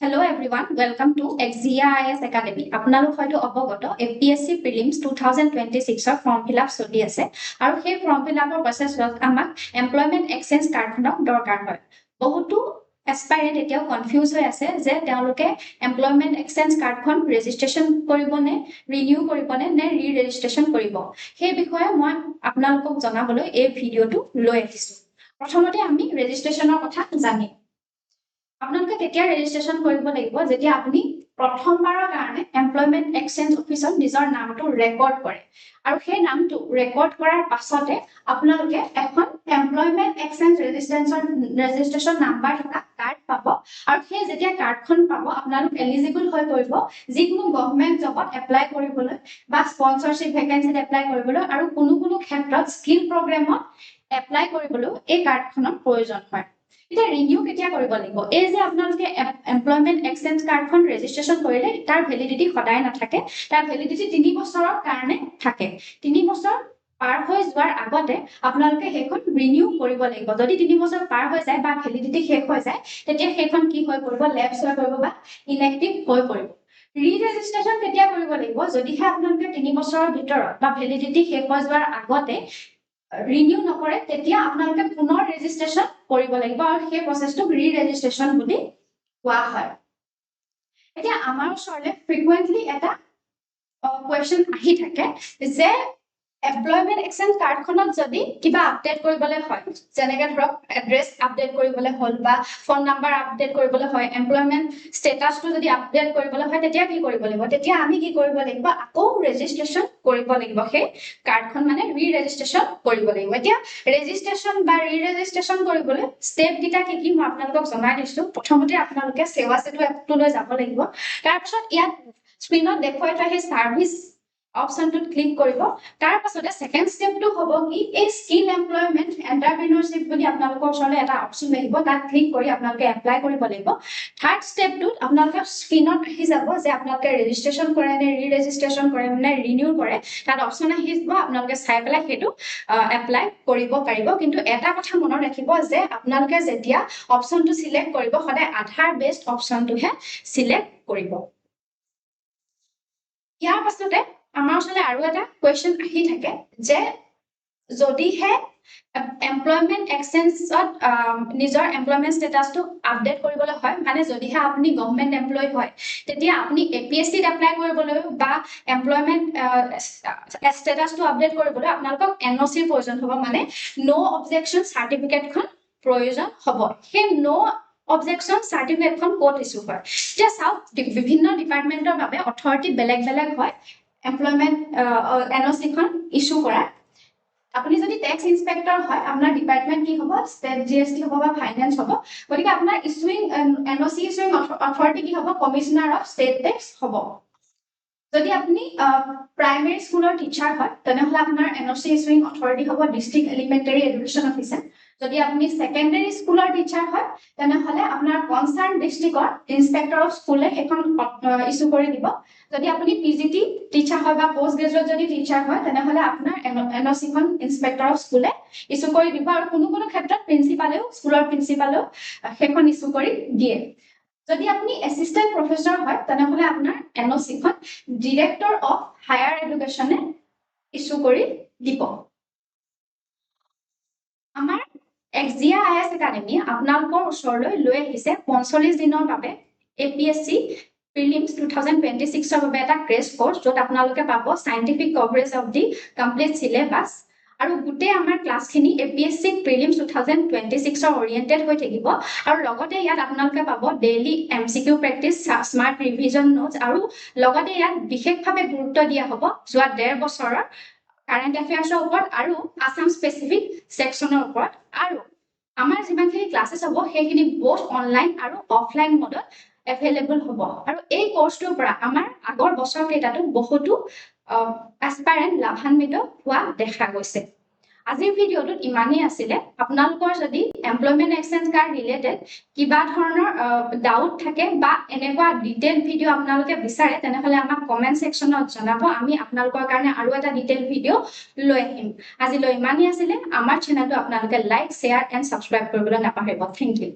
Hello everyone, welcome to XZIS Academy. আপোনালোক হয়তো অৱগত APSC Prelims 2026 ৰ ফৰ্ম ফিলআপ চলি আছে আৰু সেই ফৰ্ম ফিলআপৰ প্ৰচেছত আমাক এমপ্লয়মেন্ট এক্সচেঞ্জ কাৰ্ডখনক দৰকাৰ হয়। বহুতো এস্পাইৰেন্ট এতিয়াও কনফিউজ হৈ আছে যে তেওঁলোকে এমপ্লয়মেন্ট এক্সচেঞ্জ কাৰ্ডখন ৰেজিষ্ট্ৰেচন কৰিব নে ৰিনিউ কৰিব নে ৰি-ৰেজিষ্ট্ৰেচন কৰিব। সেই বিষয়ে মই আপোনালোকক জনাবলৈ এই ভিডিঅ'টো লৈ আহিছো। প্ৰথমতে আমি ৰেজিষ্ট্ৰেচনৰ কথা জানিম। আপোনালোকে তেতিয়া ৰেজিষ্ট্ৰেচন কৰিব লাগিব যেতিয়া আপুনি প্ৰথমবাৰৰ কাৰণে এমপ্লয়মেন্ট এক্সচেঞ্জ অফিচত নিজৰ নামটো ৰেকৰ্ড কৰে আৰু সেই নামটো ৰেকৰ্ড কৰাৰ পাছতে আপোনালোকে এখন এমপ্লয়মেন্ট এক্সচেঞ্জ ৰেজিষ্ট্ৰেচন নাম্বাৰ থকা কাৰ্ড পাব আৰু সেই যেতিয়া কাৰ্ডখন পাব আপোনালোক এলিজিবল হৈ পৰিব যিকোনো গভৰ্ণমেন্ট জবত এপ্লাই কৰিবলৈ বা স্পন্সৰশ্বিপ ভেকেন্সিত এপ্লাই কৰিবলৈ আৰু কোনো ক্ষেত্ৰত স্কিল প্ৰগ্ৰামত এপ্লাই কৰিবলৈ এই কাৰ্ডখনৰ প্ৰয়োজন হয়। এটা ৰিনিউ কেতিয়া কৰিব লাগিব এই যে আপোনালোকে এমপ্লয়মেন্ট এক্সচেঞ্জ কাৰ্ডখন ৰেজিষ্ট্ৰেচন কৰিলে তাৰ ভ্যালিডিটি সদায় নাথাকে তাৰ ভ্যালিডিটি 3 বছৰৰ কাৰণে থাকে 3 বছৰ পাৰ হৈ যোৱাৰ আগতে আপোনালোকে সেইখন ৰিনিউ কৰিব লাগিব যদি 3 বছৰ পাৰ হৈ যায় বা ভ্যালিডিটি শেষ হৈ যায় তেতিয়া সেইখন কি হৈ পৰিব ল্যাপস হৈ পৰিব বা ইনএক্টিভ হৈ পৰিব ৰি-ৰেজিষ্ট্ৰেচন কেতিয়া কৰিব লাগিব যদিহে আপোনালোকে 3 বছৰৰ ভিতৰত বা ভ্যালিডিটি শেষ হৈ যোৱাৰ আগতে ৰিনিউ নকৰে তেতিয়া আপোনালোকে পুনৰ ৰেজিষ্ট্ৰেচন কৰিব লাগিব আৰু সেই প্ৰসেসটো ৰি-ৰেজিষ্ট্ৰেচন বুলি কোৱা হয়। এতিয়া আমাৰ ওচৰলে ফ্ৰিকুৱেন্টলি এটা কোৱেশ্চন আহি থাকে যে এমপ্লয়মেন্ট এক্সচেঞ্জ কাৰ্ডখনত যদি কিবা আপডেট কৰিবলৈ হয় যেনেকৈ ধৰক এড্ৰেছ আপডেট কৰিবলৈ হ'ল বা ফোন নাম্বাৰ আপডেট কৰিবলৈ হয় এমপ্লয়মেন্ট ষ্টেটাসটো যদি আপডেট কৰিবলৈ হয় তেতিয়া কি কৰিব লাগিব তেতিয়া আমি কি কৰিব লাগিব আকৌ ৰেজিষ্ট্ৰেচন কৰিব লাগিব সেই কাৰ্ডখন মানে ৰি-ৰেজিষ্ট্ৰেচন কৰিব লাগিব। এতিয়া ৰেজিষ্ট্ৰেচন বা ৰি-ৰেজিষ্ট্ৰেচন কৰিবলৈ ষ্টেপ কিটা কি মই আপোনালোকক জনাই দিছো প্ৰথমতে আপোনালোকে সেৱা সেতু এপটোলৈ যাব লাগিব তাৰ পিছত ইয়াত স্ক্ৰিনত দেখুৱাই থোৱা সেই সাৰ্ভিস অপশনটোত ক্লিক কৰিব তাৰ পাছতে সেকেন্ড স্টেপটো হ'ব কি এই স্কিল এমপ্লয়মেন্ট এন্টাৰপ্ৰেনিয়ৰশিপ বুলি আপোনালোকৰ ওচৰলৈ এটা অপশন আহিব তাত ক্লিক কৰি আপোনালোকে এপ্লাই কৰিব লাগিব থাৰ্ড স্টেপটোত আপোনালোকে স্ক্ৰিনত আহি যাব যে আপোনালোকে ৰেজিষ্ট্ৰেচন কৰে নে ৰি-ৰেজিষ্ট্ৰেচন কৰে নে ৰিনিউ কৰে তাত অপশন আহিব আপোনালোকে চাই পেলাই হেতু এপ্লাই কৰিব পাৰিব কিন্তু এটা কথা মনত ৰাখিব যে আপোনালোকে যেতিয়া অপশনটো সিলেক্ট কৰিব সদায় আধাৰ বেসড অপশনটোহে সিলেক্ট কৰিব। ইয়াৰ পাছতে আমাৰ ওচৰলৈ আৰু এটা কোৱেশ্চন আহি থাকে যে যদিহে এমপ্লয়মেন্ট এক্সচেঞ্জত নিজৰ এমপ্লয়মেন্ট ষ্টেটাসটো আপডেট কৰিবলৈ হয় মানে যদিহে আপুনি গভৰ্ণমেন্ট এমপ্লয় হয় তেতিয়া আপুনি এপিএসসিত এপ্লাই কৰিবলৈ বা এমপ্লয়মেন্ট ষ্টেটাসটো আপডেট কৰিবলৈ আপোনালোকক এনঅসিৰ প্ৰয়োজন হ'ব মানে নো অবজেকশন সাৰ্টিফিকেটখন প্ৰয়োজন হ'ব সেই নো অবজেকশন সাৰ্টিফিকেটখন কোড ইস্যু হয় এতিয়া চাওক বিভিন্ন ডিপাৰ্টমেন্টৰ বাবে অথৰিটি বেলেগ হয় এমপ্লয়মেন্ট এনঅসিখন ইস্যু কৰা আপুনি যদি ট্যাক্স ইন্সপেক্টৰ হয় আপোনাৰ ডিপাৰ্টমেন্ট কি হ'ব ষ্টেট জিএসটি হ'ব বা ফাইনান্স হ'ব গতিকে আপোনাৰ ইস্যুইং এনঅসি ইস্যুইং অথৰিটি কি হ'ব কমিশনাৰ অফ ষ্টেট ট্যাক্স হ'ব যদি আপুনি প্ৰাইমেৰী স্কুলৰ টিচাৰ হয় তেনেহলে আপোনাৰ এনঅসি ইস্যুইং অথৰিটি হ'ব ডিস্ট্ৰিক্ট এলিমেন্টাৰী এডুকেশ্যন অফিচাৰ যদি আপুনি সেকেন্ডাৰী স্কুলৰ টিচাৰ হয় তেনেহলে আপোনাৰ কনসাৰ্ন ডিস্ট্ৰিক্টৰ ইন্সপেক্টৰ অফ স্কুলে এখন ইস্যু কৰি দিব যদি আপুনি পিজিটি টিচাৰ হয় বা পোষ্ট গ্ৰেজুৱেট যদি টিচাৰ হয় তেনেহলে আপোনাৰ এনঅসিখন ইন্সপেক্টৰ অফ স্কুলে ইস্যু কৰি দিব আৰু কোনো ক্ষেত্ৰত প্ৰিন্সিপালেও স্কুলৰ প্ৰিন্সিপালেও সেইখন ইস্যু কৰি দিয়ে যদি আপুনি এসিস্ট্যান্ট প্ৰফেসৰ হয় তেনেহলে আপোনাৰ এনঅসিখন ডিৰেক্টৰ অফ হায়াৰ এডুকেশ্যনে ইস্যু কৰি দিব। আমাৰ XZIS একাডেমি আপোনালোকৰ ওচৰলৈ লৈ আহিছে 45 দিনৰ বাবে APSC Prelims 2026 ৰ বাবে এটা ক্ৰেশ কোৰ্স যত আপোনালোকে পাব scientific coverage of the complete syllabus আৰু গুটে আমাৰ ক্লাছখিনি APSC Prelims 2026 ৰ ওৰিয়েন্টেড হৈ থাকিব আৰু লগতে ইয়াত আপোনালোকে পাব daily MCQ practice smart revision notes আৰু লগতে ইয়াত বিশেষভাৱে গুৰুত্ব দিয়া হ'ব যোৱা 1.5 বছৰৰ কাৰেন্ট এফেয়াৰ্সৰ ওপৰত আৰু আসাম স্পেসিফিক সেকশনৰ ওপৰত আৰু আমাৰ যিমানখিনি ক্লাसेছ হ'ব সেইখিনি both অনলাইন আৰু অফলাইন মোডত এভেইলেবল হ'ব আৰু এই কোৰ্সটোৰ পৰা আমাৰ আগৰ বছৰ কেইটাটো বহুতো এস্পাইৰেন্ট লাভান্বিত হোৱা দেখা গৈছে। আজিৰ ভিডিঅ'টোত ইমানেই আছিল আপোনালোকৰ যদি এমপ্লয়মেন্ট এক্সচেঞ্জ কাৰ্ড ৰিলেটেড কিবা ধৰণৰ ডাউট থাকে বা এনেকুৱা ডিটেইল ভিডিঅ' আপোনালোকে বিচাৰে তেনেহলে আমাক কমেন্ট সেকশনত জনাব আমি আপোনালোকৰ কাৰণে আৰু এটা ডিটেইল ভিডিঅ' লৈ আহিম। আজিলৈ ইমানেই আছিল আমাৰ চেনেলটো আপোনালোকে লাইক শেয়াৰ এণ্ড সাবস্ক্ৰাইব কৰিবলৈ নাপাহৰিব। Thank U.